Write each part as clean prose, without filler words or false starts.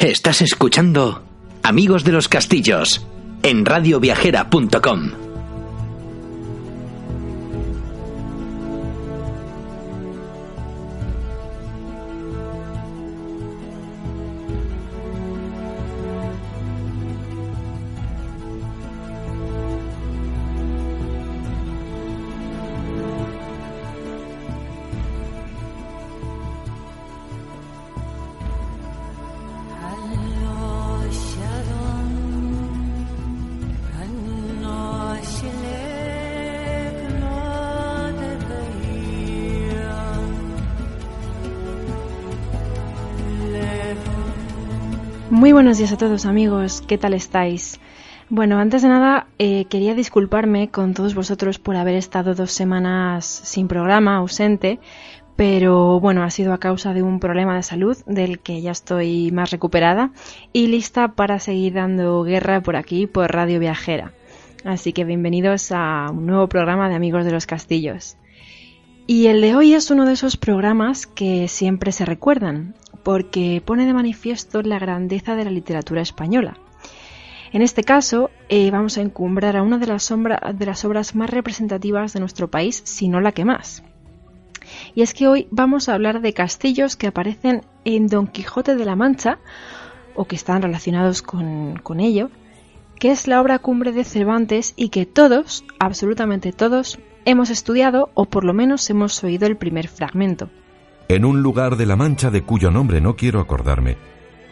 Estás escuchando Amigos de los Castillos en radioviajera.com. Muy buenos días a todos, amigos, ¿qué tal estáis? Bueno, antes de nada quería disculparme con todos vosotros por haber estado 2 semanas sin programa, ausente, pero bueno, ha sido a causa de un problema de salud del que ya estoy más recuperada y lista para seguir dando guerra por aquí, por Radio Viajera. Así que bienvenidos a un nuevo programa de Amigos de los Castillos. Y el de hoy es uno de esos programas que siempre se recuerdan, porque pone de manifiesto la grandeza de la literatura española. En este caso, vamos a encumbrar a una de las obras más representativas de nuestro país, si no la que más. Y es que hoy vamos a hablar de castillos que aparecen en Don Quijote de la Mancha, o que están relacionados con ello, que es la obra cumbre de Cervantes y que todos, absolutamente todos, hemos estudiado o por lo menos hemos oído el primer fragmento. En un lugar de la Mancha de cuyo nombre no quiero acordarme,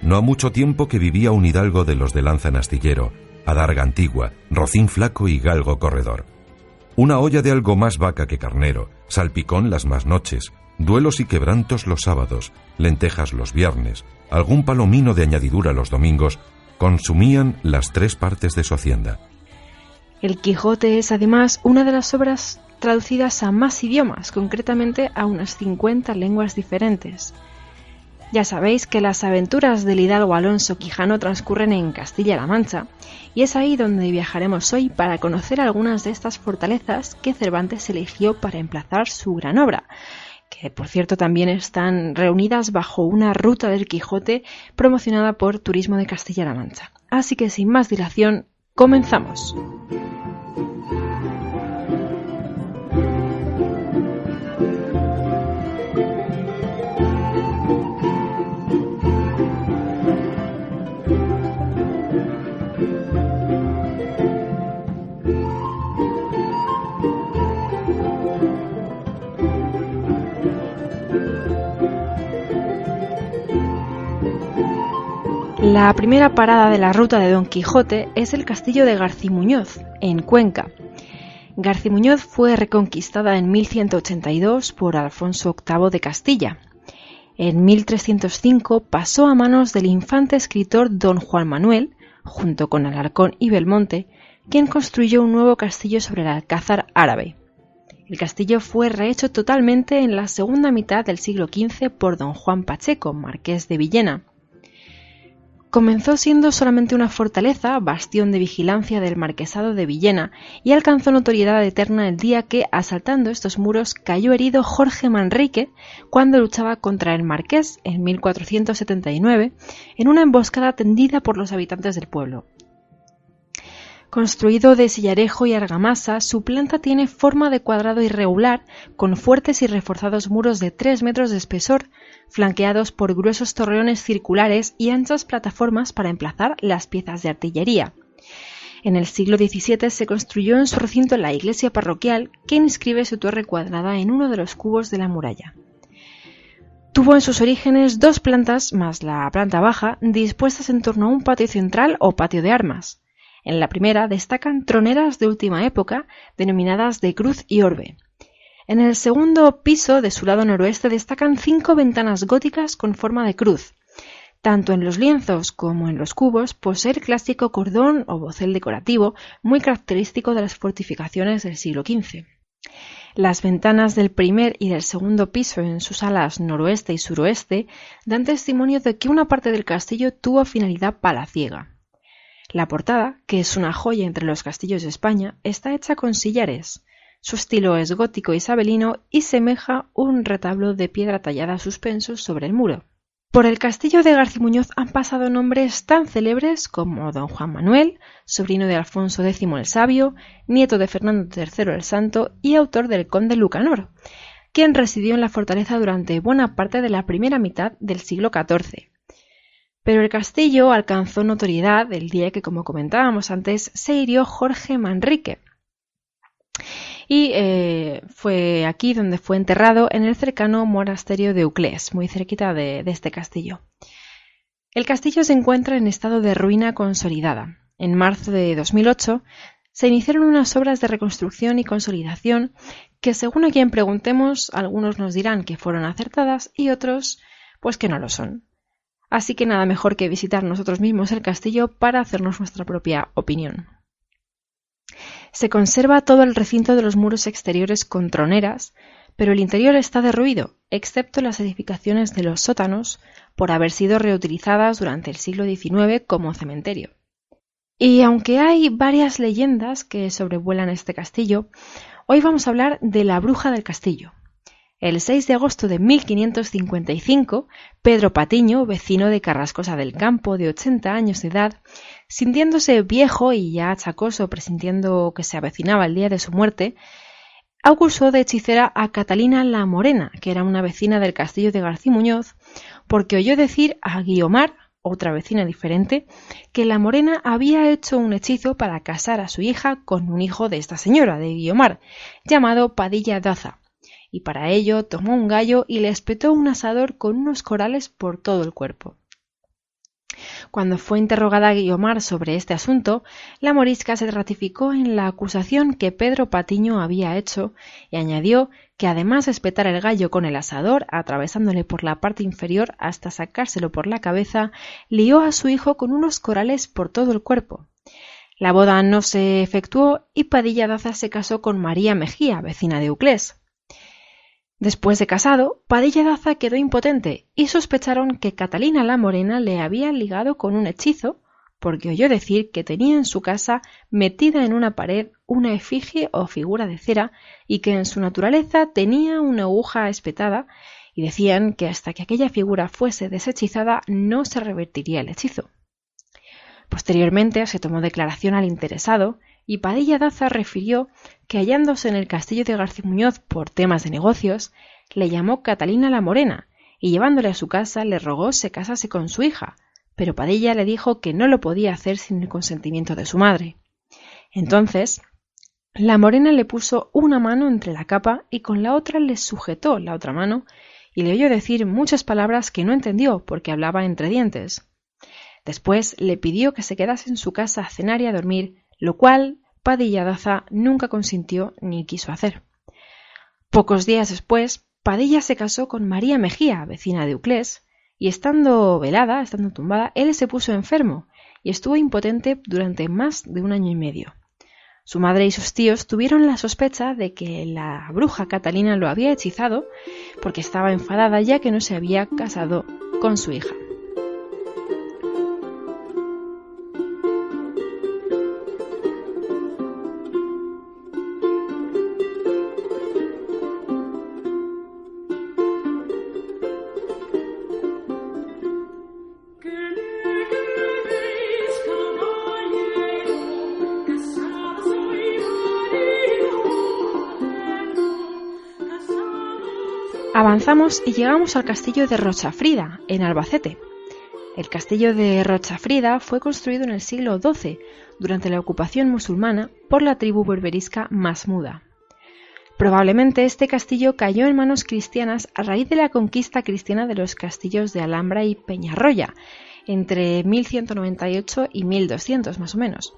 no ha mucho tiempo que vivía un hidalgo de los de lanza en astillero, adarga antigua, rocín flaco y galgo corredor. Una olla de algo más vaca que carnero, salpicón las más noches, duelos y quebrantos los sábados, lentejas los viernes, algún palomino de añadidura los domingos, consumían las 3 partes de su hacienda. El Quijote es además una de las obras traducidas a más idiomas, concretamente a unas 50 lenguas diferentes. Ya sabéis que las aventuras del hidalgo Alonso Quijano transcurren en Castilla-La Mancha, y es ahí donde viajaremos hoy para conocer algunas de estas fortalezas que Cervantes eligió para emplazar su gran obra, que por cierto también están reunidas bajo una ruta del Quijote promocionada por Turismo de Castilla-La Mancha. Así que sin más dilación, comenzamos. La primera parada de la ruta de Don Quijote es el castillo de Garcimuñoz, en Cuenca. Garcimuñoz fue reconquistada en 1182 por Alfonso VIII de Castilla. En 1305 pasó a manos del infante escritor Don Juan Manuel, junto con Alarcón y Belmonte, quien construyó un nuevo castillo sobre el Alcázar árabe. El castillo fue rehecho totalmente en la segunda mitad del siglo XV por Don Juan Pacheco, marqués de Villena. Comenzó siendo solamente una fortaleza, bastión de vigilancia del marquesado de Villena, y alcanzó notoriedad eterna el día que, asaltando estos muros, cayó herido Jorge Manrique cuando luchaba contra el marqués en 1479 en una emboscada tendida por los habitantes del pueblo. Construido de sillarejo y argamasa, su planta tiene forma de cuadrado irregular, con fuertes y reforzados muros de 3 metros de espesor, flanqueados por gruesos torreones circulares y anchas plataformas para emplazar las piezas de artillería. En el siglo XVII se construyó en su recinto la iglesia parroquial, que inscribe su torre cuadrada en uno de los cubos de la muralla. Tuvo en sus orígenes 2 plantas más la planta baja, dispuestas en torno a un patio central o patio de armas. En la primera destacan troneras de última época, denominadas de cruz y orbe. En el segundo piso, de su lado noroeste, destacan 5 ventanas góticas con forma de cruz. Tanto en los lienzos como en los cubos posee el clásico cordón o bocel decorativo, muy característico de las fortificaciones del siglo XV. Las ventanas del primer y del segundo piso en sus alas noroeste y suroeste dan testimonio de que una parte del castillo tuvo finalidad palaciega. La portada, que es una joya entre los castillos de España, está hecha con sillares. Su estilo es gótico isabelino y semeja un retablo de piedra tallada suspenso sobre el muro. Por el castillo de Garcimuñoz han pasado nombres tan célebres como don Juan Manuel, sobrino de Alfonso X el Sabio, nieto de Fernando III el Santo y autor del Conde Lucanor, quien residió en la fortaleza durante buena parte de la primera mitad del siglo XIV. Pero el castillo alcanzó notoriedad el día que, como comentábamos antes, se hirió Jorge Manrique. Y fue aquí donde fue enterrado en el cercano monasterio de Uclés, muy cerquita de este castillo. El castillo se encuentra en estado de ruina consolidada. En marzo de 2008 se iniciaron unas obras de reconstrucción y consolidación que, según a quien preguntemos, algunos nos dirán que fueron acertadas y otros pues que no lo son. Así que nada mejor que visitar nosotros mismos el castillo para hacernos nuestra propia opinión. Se conserva todo el recinto de los muros exteriores con troneras, pero el interior está derruido, excepto las edificaciones de los sótanos, por haber sido reutilizadas durante el siglo XIX como cementerio. Y aunque hay varias leyendas que sobrevuelan este castillo, hoy vamos a hablar de la bruja del castillo. El 6 de agosto de 1555, Pedro Patiño, vecino de Carrascosa del Campo, de 80 años de edad, sintiéndose viejo y ya achacoso, presintiendo que se avecinaba el día de su muerte, acusó de hechicera a Catalina la Morena, que era una vecina del castillo de Garcimuñoz, porque oyó decir a Guiomar, otra vecina diferente, que la Morena había hecho un hechizo para casar a su hija con un hijo de esta señora, de Guiomar, llamado Padilla Daza, y para ello tomó un gallo y le espetó un asador con unos corales por todo el cuerpo. Cuando fue interrogada Guiomar sobre este asunto, la morisca se ratificó en la acusación que Pedro Patiño había hecho y añadió que además de espetar el gallo con el asador, atravesándole por la parte inferior hasta sacárselo por la cabeza, lió a su hijo con unos corales por todo el cuerpo. La boda no se efectuó y Padilla Daza se casó con María Mejía, vecina de Uclés. Después de casado, Padilla Daza quedó impotente y sospecharon que Catalina la Morena le había ligado con un hechizo porque oyó decir que tenía en su casa metida en una pared una efigie o figura de cera y que en su naturaleza tenía una aguja espetada y decían que hasta que aquella figura fuese deshechizada no se revertiría el hechizo. Posteriormente se tomó declaración al interesado y Padilla Daza refirió que hallándose en el castillo de Garcimuñoz por temas de negocios, le llamó Catalina la Morena y llevándole a su casa le rogó se casase con su hija, pero Padilla le dijo que no lo podía hacer sin el consentimiento de su madre. Entonces, la Morena le puso una mano entre la capa y con la otra le sujetó la otra mano y le oyó decir muchas palabras que no entendió porque hablaba entre dientes. Después le pidió que se quedase en su casa a cenar y a dormir, lo cual Padilla Daza nunca consintió ni quiso hacer. Pocos días después, Padilla se casó con María Mejía, vecina de Uclés, y estando velada, estando tumbada, él se puso enfermo y estuvo impotente durante más de 1 año y medio. Su madre y sus tíos tuvieron la sospecha de que la bruja Catalina lo había hechizado porque estaba enfadada ya que no se había casado con su hija. Avanzamos y llegamos al castillo de Rochafrida, en Albacete. El castillo de Rochafrida fue construido en el siglo XII, durante la ocupación musulmana, por la tribu berberisca Masmuda. Probablemente este castillo cayó en manos cristianas a raíz de la conquista cristiana de los castillos de Alhambra y Peñarroya, entre 1198 y 1200 más o menos,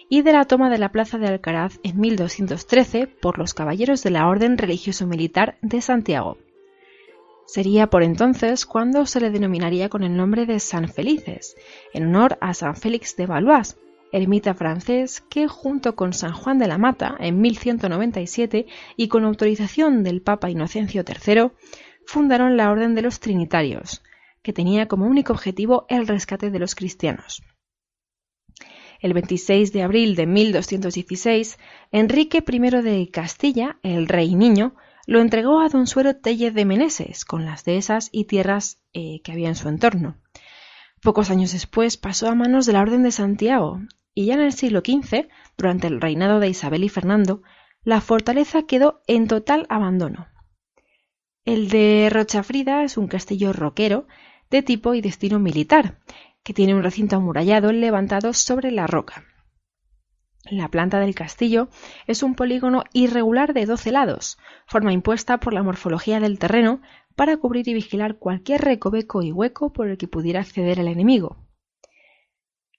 y de la toma de la plaza de Alcaraz en 1213 por los caballeros de la Orden Religioso-Militar de Santiago. Sería por entonces cuando se le denominaría con el nombre de San Felices, en honor a San Félix de Valois, ermita francés que, junto con San Juan de la Mata, en 1197, y con autorización del Papa Inocencio III, fundaron la Orden de los Trinitarios, que tenía como único objetivo el rescate de los cristianos. El 26 de abril de 1216, Enrique I de Castilla, el Rey Niño, lo entregó a don Suero Tellez de Meneses, con las dehesas y tierras que había en su entorno. Pocos años después pasó a manos de la Orden de Santiago, y ya en el siglo XV, durante el reinado de Isabel y Fernando, la fortaleza quedó en total abandono. El de Rochafrida es un castillo roquero de tipo y destino militar, que tiene un recinto amurallado levantado sobre la roca. La planta del castillo es un polígono irregular de 12 lados, forma impuesta por la morfología del terreno para cubrir y vigilar cualquier recoveco y hueco por el que pudiera acceder el enemigo.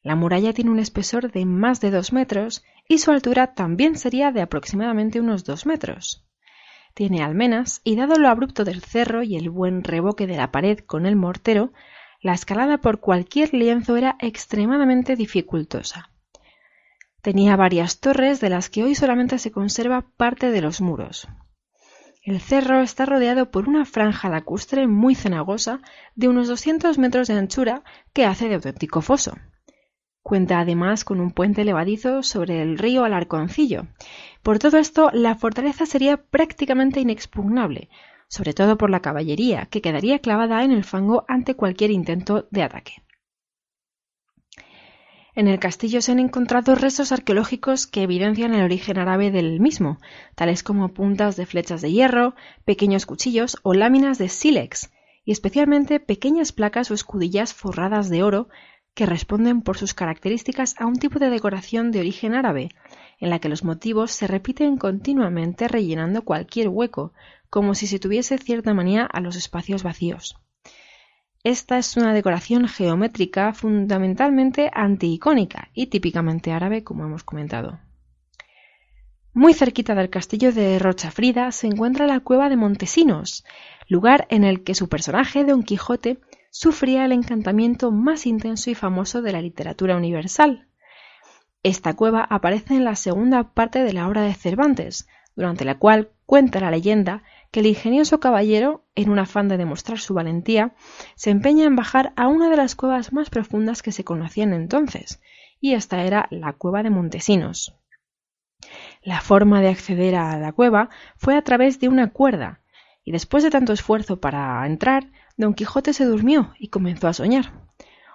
La muralla tiene un espesor de más de 2 metros y su altura también sería de aproximadamente unos 2 metros. Tiene almenas y, dado lo abrupto del cerro y el buen revoque de la pared con el mortero, la escalada por cualquier lienzo era extremadamente dificultosa. Tenía varias torres de las que hoy solamente se conserva parte de los muros. El cerro está rodeado por una franja lacustre muy cenagosa de unos 200 metros de anchura que hace de auténtico foso. Cuenta además con un puente levadizo sobre el río Alarconcillo. Por todo esto, la fortaleza sería prácticamente inexpugnable, sobre todo por la caballería, que quedaría clavada en el fango ante cualquier intento de ataque. En el castillo se han encontrado restos arqueológicos que evidencian el origen árabe del mismo, tales como puntas de flechas de hierro, pequeños cuchillos o láminas de sílex, y especialmente pequeñas placas o escudillas forradas de oro que responden por sus características a un tipo de decoración de origen árabe, en la que los motivos se repiten continuamente rellenando cualquier hueco, como si se tuviese cierta manía a los espacios vacíos. Esta es una decoración geométrica fundamentalmente antiicónica y típicamente árabe, como hemos comentado. Muy cerquita del castillo de Rochafrida se encuentra la cueva de Montesinos, lugar en el que su personaje, Don Quijote, sufría el encantamiento más intenso y famoso de la literatura universal. Esta cueva aparece en la segunda parte de la obra de Cervantes, durante la cual cuenta la leyenda que el ingenioso caballero, en un afán de demostrar su valentía, se empeña en bajar a una de las cuevas más profundas que se conocían entonces, y esta era la cueva de Montesinos. La forma de acceder a la cueva fue a través de una cuerda, y después de tanto esfuerzo para entrar, Don Quijote se durmió y comenzó a soñar.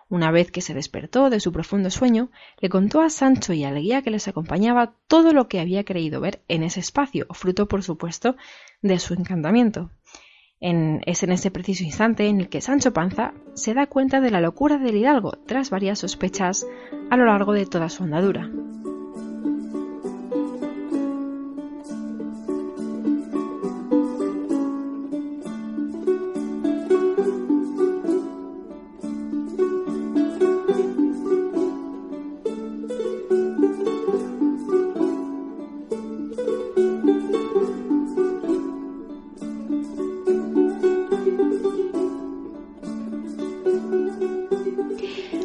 Una vez que se despertó de su profundo sueño, le contó a Sancho y al guía que les acompañaba todo lo que había creído ver en ese espacio, fruto, por supuesto, de su encantamiento. Es en ese preciso instante en el que Sancho Panza se da cuenta de la locura del hidalgo, tras varias sospechas a lo largo de toda su andadura.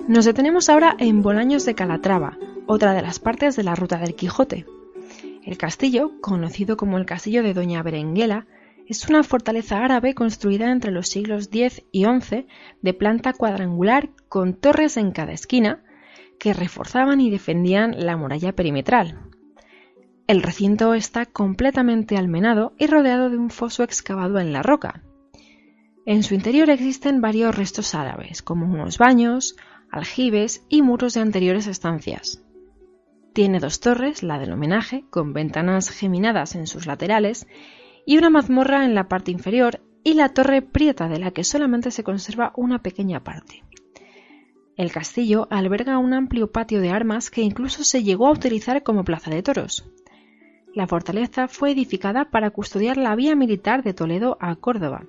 Nos detenemos ahora en Bolaños de Calatrava, otra de las partes de la ruta del Quijote. El castillo, conocido como el castillo de Doña Berenguela, es una fortaleza árabe construida entre los siglos X y XI de planta cuadrangular con torres en cada esquina que reforzaban y defendían la muralla perimetral. El recinto está completamente almenado y rodeado de un foso excavado en la roca. En su interior existen varios restos árabes, como unos baños, aljibes y muros de anteriores estancias. Tiene 2 torres, la del homenaje, con ventanas geminadas en sus laterales, y una mazmorra en la parte inferior, y la torre prieta, de la que solamente se conserva una pequeña parte. El castillo alberga un amplio patio de armas que incluso se llegó a utilizar como plaza de toros. La fortaleza fue edificada para custodiar la vía militar de Toledo a Córdoba,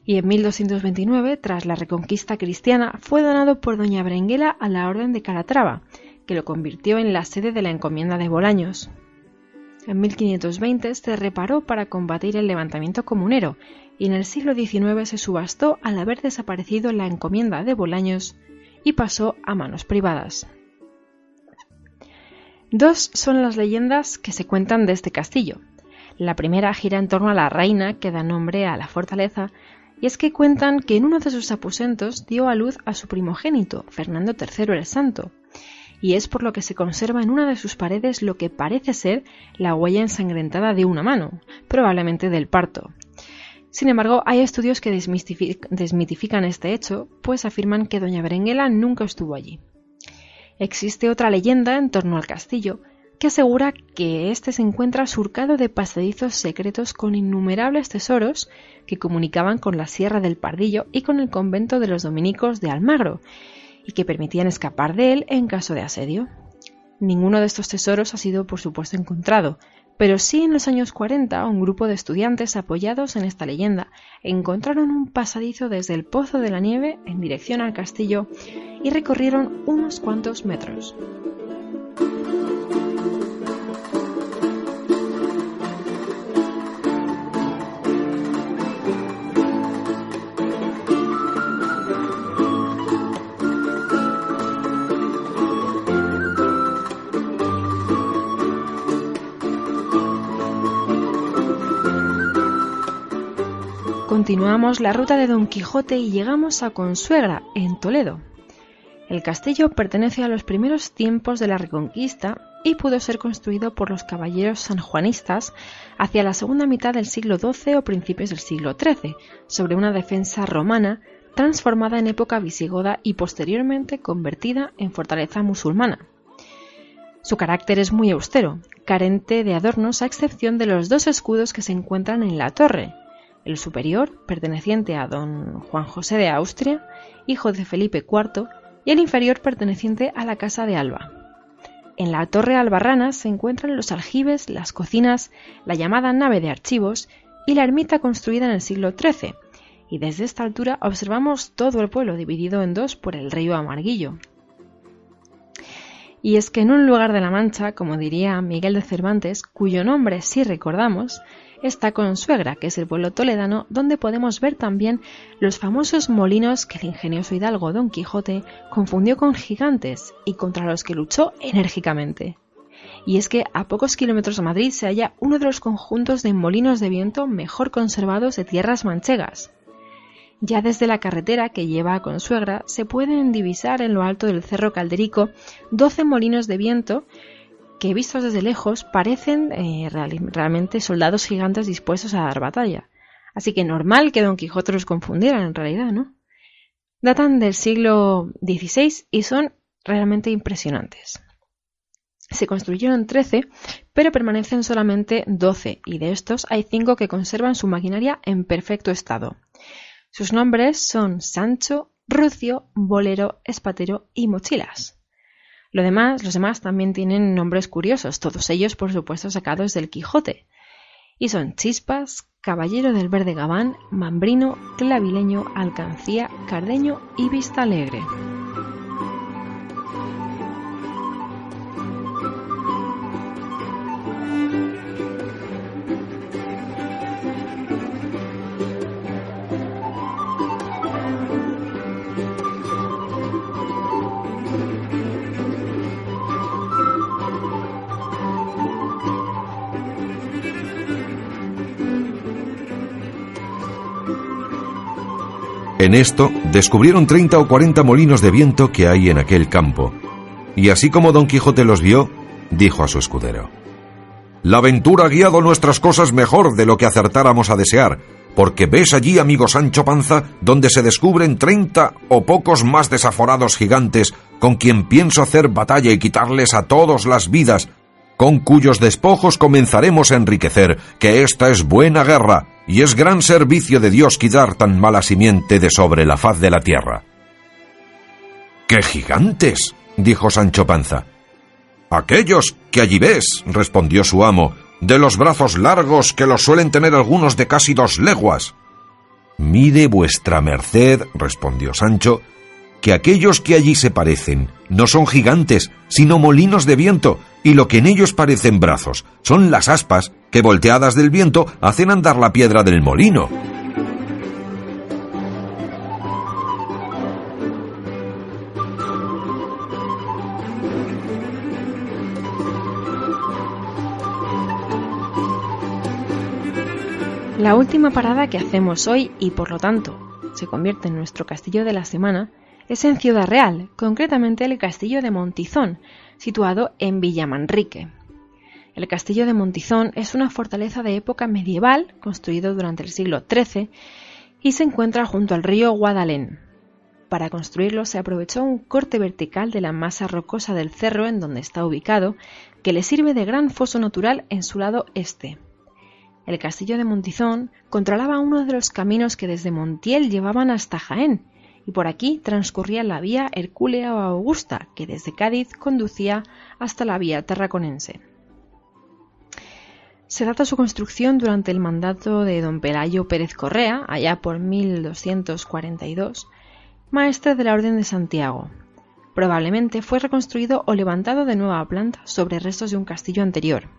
y en 1229, tras la reconquista cristiana, fue donado por Doña Berenguela a la Orden de Calatrava, que lo convirtió en la sede de la encomienda de Bolaños. En 1520 se reparó para combatir el levantamiento comunero, y en el siglo XIX se subastó al haber desaparecido la encomienda de Bolaños y pasó a manos privadas. 2 son las leyendas que se cuentan de este castillo. La primera gira en torno a la reina que da nombre a la fortaleza, y es que cuentan que en uno de sus aposentos dio a luz a su primogénito, Fernando III el Santo, y es por lo que se conserva en una de sus paredes lo que parece ser la huella ensangrentada de una mano, probablemente del parto. Sin embargo, hay estudios que desmitifican este hecho, pues afirman que doña Berenguela nunca estuvo allí. Existe otra leyenda en torno al castillo, que asegura que este se encuentra surcado de pasadizos secretos con innumerables tesoros que comunicaban con la Sierra del Pardillo y con el convento de los dominicos de Almagro, y que permitían escapar de él en caso de asedio. Ninguno de estos tesoros ha sido, por supuesto, encontrado, pero sí en los años 40 un grupo de estudiantes apoyados en esta leyenda encontraron un pasadizo desde el Pozo de la Nieve en dirección al castillo y recorrieron unos cuantos metros. Continuamos la ruta de Don Quijote y llegamos a Consuegra, en Toledo. El castillo pertenece a los primeros tiempos de la Reconquista y pudo ser construido por los caballeros sanjuanistas hacia la segunda mitad del siglo XII o principios del siglo XIII, sobre una defensa romana transformada en época visigoda y posteriormente convertida en fortaleza musulmana. Su carácter es muy austero, carente de adornos a excepción de los dos escudos que se encuentran en la torre, el superior, perteneciente a don Juan José de Austria, hijo de Felipe IV, y el inferior, perteneciente a la Casa de Alba. En la torre albarrana se encuentran los aljibes, las cocinas, la llamada nave de archivos y la ermita construida en el siglo XIII, y desde esta altura observamos todo el pueblo dividido en dos por el río Amarguillo. Y es que en un lugar de la Mancha, como diría Miguel de Cervantes, cuyo nombre sí recordamos, está Consuegra, que es el pueblo toledano, donde podemos ver también los famosos molinos que el ingenioso hidalgo Don Quijote confundió con gigantes y contra los que luchó enérgicamente. Y es que a pocos kilómetros de Madrid se halla uno de los conjuntos de molinos de viento mejor conservados de tierras manchegas. Ya desde la carretera que lleva a Consuegra se pueden divisar en lo alto del Cerro Calderico 12 molinos de viento que vistos desde lejos parecen realmente soldados gigantes dispuestos a dar batalla. Así que normal que Don Quijote los confundiera en realidad, ¿no? Datan del siglo XVI y son realmente impresionantes. Se construyeron 13, pero permanecen solamente 12, y de estos hay 5 que conservan su maquinaria en perfecto estado. Sus nombres son Sancho, Rucio, Bolero, Espatero y Mochilas. Los demás también tienen nombres curiosos, todos ellos por supuesto sacados del Quijote, y son Chispas, Caballero del Verde Gabán, Mambrino, Clavileño, Alcancía, Cardeño y Vista Alegre. En esto descubrieron 30 o 40 molinos de viento que hay en aquel campo, y así como Don Quijote los vio, dijo a su escudero: «La aventura ha guiado nuestras cosas mejor de lo que acertáramos a desear, porque ves allí, amigo Sancho Panza, donde se descubren 30 o pocos más desaforados gigantes, con quien pienso hacer batalla y quitarles a todos las vidas, con cuyos despojos comenzaremos a enriquecer, que esta es buena guerra, y es gran servicio de Dios quitar tan mala simiente de sobre la faz de la tierra». «¿Qué gigantes?», dijo Sancho Panza. «Aquellos que allí ves», respondió su amo, «de los brazos largos que los suelen tener algunos de casi 2 leguas». «Mire vuestra merced», respondió Sancho, «que aquellos que allí se parecen no son gigantes, sino molinos de viento, y lo que en ellos parecen brazos son las aspas que, volteadas del viento, hacen andar la piedra del molino». La última parada que hacemos hoy, y por lo tanto se convierte en nuestro castillo de la semana, es en Ciudad Real, concretamente el castillo de Montizón, situado en Villamanrique. El castillo de Montizón es una fortaleza de época medieval, construido durante el siglo XIII, y se encuentra junto al río Guadalén. Para construirlo se aprovechó un corte vertical de la masa rocosa del cerro en donde está ubicado, que le sirve de gran foso natural en su lado este. El castillo de Montizón controlaba uno de los caminos que desde Montiel llevaban hasta Jaén, y por aquí transcurría la vía Hercúlea o Augusta, que desde Cádiz conducía hasta la vía Tarraconense. Se data su construcción durante el mandato de don Pelayo Pérez Correa, allá por 1242, maestre de la Orden de Santiago. Probablemente fue reconstruido o levantado de nueva planta sobre restos de un castillo anterior.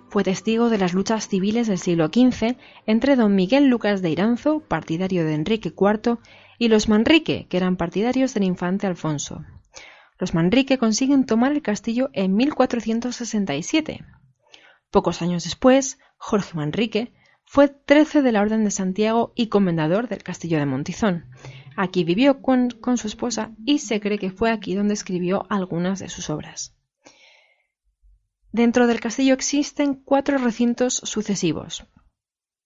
Fue testigo de las luchas civiles del siglo XV entre don Miguel Lucas de Iranzo, partidario de Enrique IV, y los Manrique, que eran partidarios del infante Alfonso. Los Manrique consiguen tomar el castillo en 1467. Pocos años después, Jorge Manrique fue 13 de la Orden de Santiago y comendador del castillo de Montizón. Aquí vivió con su esposa y se cree que fue aquí donde escribió algunas de sus obras. Dentro del castillo existen 4 recintos sucesivos.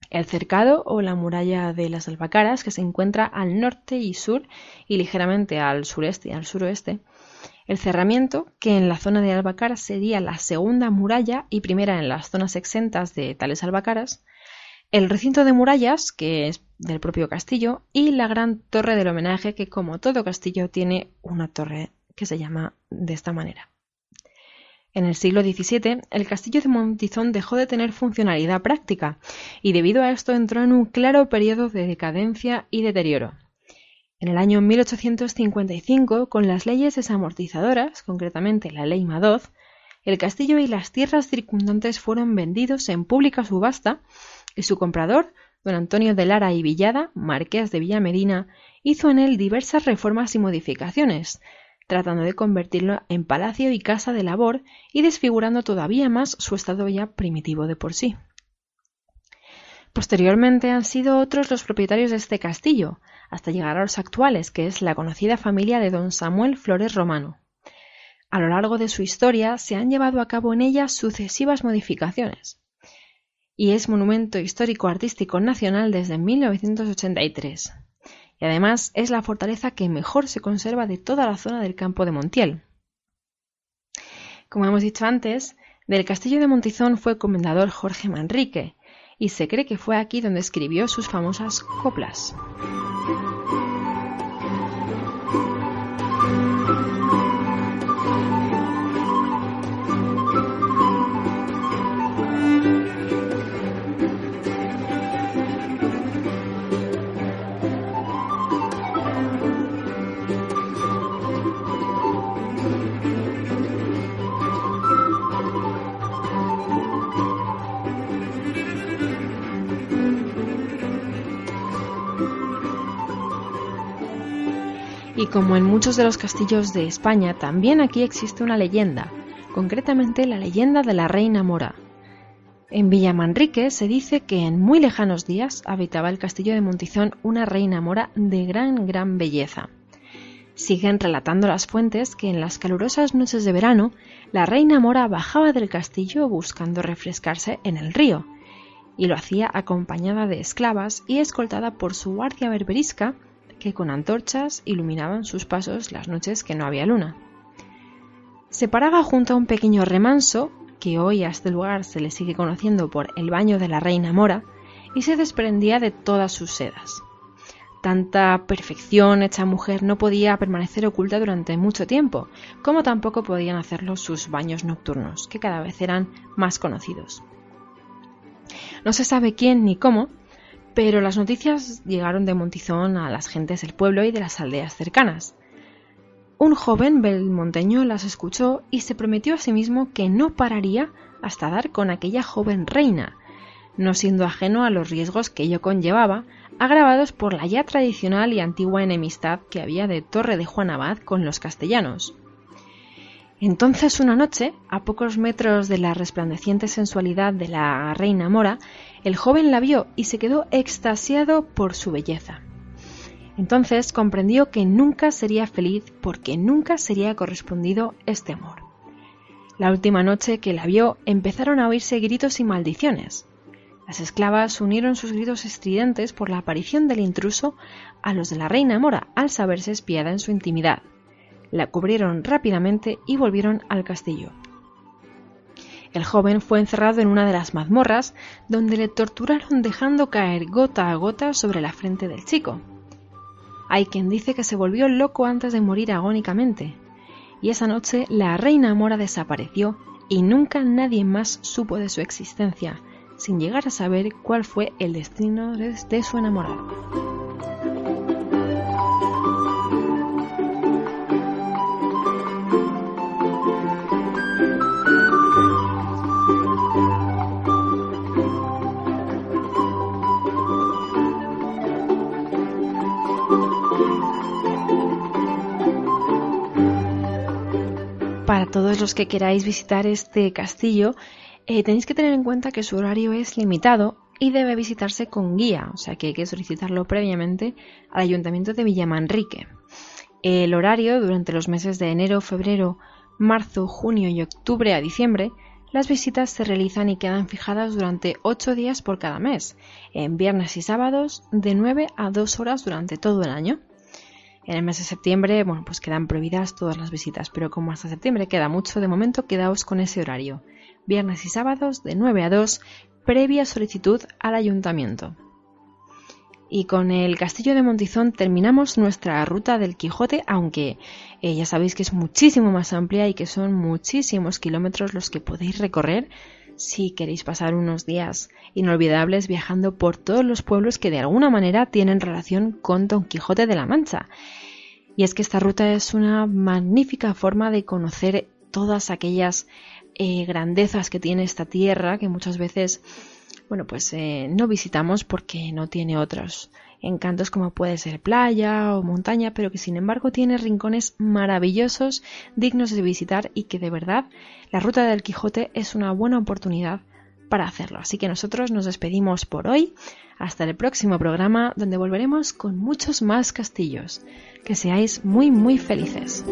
El cercado o la muralla de las Albacaras, que se encuentra al norte y sur y ligeramente al sureste y al suroeste. El cerramiento, que en la zona de Albacaras sería la segunda muralla y primera en las zonas exentas de tales albacaras. El recinto de murallas, que es del propio castillo, y la gran torre del homenaje, que como todo castillo tiene una torre que se llama de esta manera. En el siglo XVII, el castillo de Montizón dejó de tener funcionalidad práctica y debido a esto entró en un claro periodo de decadencia y deterioro. En el año 1855, con las leyes desamortizadoras, concretamente la Ley Madoz, el castillo y las tierras circundantes fueron vendidos en pública subasta y su comprador, don Antonio de Lara y Villada, marqués de Villamedina, hizo en él diversas reformas y modificaciones, tratando de convertirlo en palacio y casa de labor y desfigurando todavía más su estado ya primitivo de por sí. Posteriormente han sido otros los propietarios de este castillo, hasta llegar a los actuales, que es la conocida familia de don Samuel Flores Romano. A lo largo de su historia se han llevado a cabo en ella sucesivas modificaciones, y es Monumento Histórico-Artístico Nacional desde 1983. Y además es la fortaleza que mejor se conserva de toda la zona del campo de Montiel. Como hemos dicho antes, del castillo de Montizón fue comendador Jorge Manrique, y se cree que fue aquí donde escribió sus famosas coplas. Y como en muchos de los castillos de España, también aquí existe una leyenda, concretamente la leyenda de la Reina Mora. En Villamanrique se dice que en muy lejanos días habitaba el castillo de Montizón una reina mora de gran belleza. Siguen relatando las fuentes que en las calurosas noches de verano, la reina mora bajaba del castillo buscando refrescarse en el río, y lo hacía acompañada de esclavas y escoltada por su guardia berberisca, que con antorchas iluminaban sus pasos las noches que no había luna. Se paraba junto a un pequeño remanso, que hoy a este lugar se le sigue conociendo por el baño de la Reina Mora, y se desprendía de todas sus sedas. Tanta perfección hecha mujer no podía permanecer oculta durante mucho tiempo, como tampoco podían hacerlo sus baños nocturnos, que cada vez eran más conocidos. No se sabe quién ni cómo, pero las noticias llegaron de Montizón a las gentes del pueblo y de las aldeas cercanas. Un joven belmonteño las escuchó y se prometió a sí mismo que no pararía hasta dar con aquella joven reina, no siendo ajeno a los riesgos que ello conllevaba, agravados por la ya tradicional y antigua enemistad que había de Torre de Juan Abad con los castellanos. Entonces una noche, a pocos metros de la resplandeciente sensualidad de la reina mora, el joven la vio y se quedó extasiado por su belleza. Entonces comprendió que nunca sería feliz porque nunca sería correspondido este amor. La última noche que la vio empezaron a oírse gritos y maldiciones. Las esclavas unieron sus gritos estridentes por la aparición del intruso a los de la reina mora al saberse espiada en su intimidad. La cubrieron rápidamente y volvieron al castillo. El joven fue encerrado en una de las mazmorras donde le torturaron dejando caer gota a gota sobre la frente del chico. Hay quien dice que se volvió loco antes de morir agónicamente, y esa noche la reina mora desapareció y nunca nadie más supo de su existencia, sin llegar a saber cuál fue el destino de su enamorado. Para todos los que queráis visitar este castillo, tenéis que tener en cuenta que su horario es limitado y debe visitarse con guía, o sea que hay que solicitarlo previamente al Ayuntamiento de Villamanrique. El horario durante los meses de enero, febrero, marzo, junio y octubre a diciembre, las visitas se realizan y quedan fijadas durante 8 días por cada mes, en viernes y sábados de 9 a 2 horas durante todo el año. En el mes de septiembre, pues quedan prohibidas todas las visitas, pero como hasta septiembre queda mucho, de momento quedaos con ese horario. Viernes y sábados de 9 a 2, previa solicitud al ayuntamiento. Y con el castillo de Montizón terminamos nuestra ruta del Quijote, aunque ya sabéis que es muchísimo más amplia y que son muchísimos kilómetros los que podéis recorrer si queréis pasar unos días inolvidables viajando por todos los pueblos que de alguna manera tienen relación con Don Quijote de la Mancha. Y es que esta ruta es una magnífica forma de conocer todas aquellas grandezas que tiene esta tierra que muchas veces no visitamos porque no tiene otros encantos como puede ser playa o montaña, pero que sin embargo tiene rincones maravillosos dignos de visitar y que de verdad la ruta del Quijote es una buena oportunidad para hacerlo. Así que nosotros nos despedimos por hoy, hasta el próximo programa donde volveremos con muchos más castillos. Que seáis muy muy felices.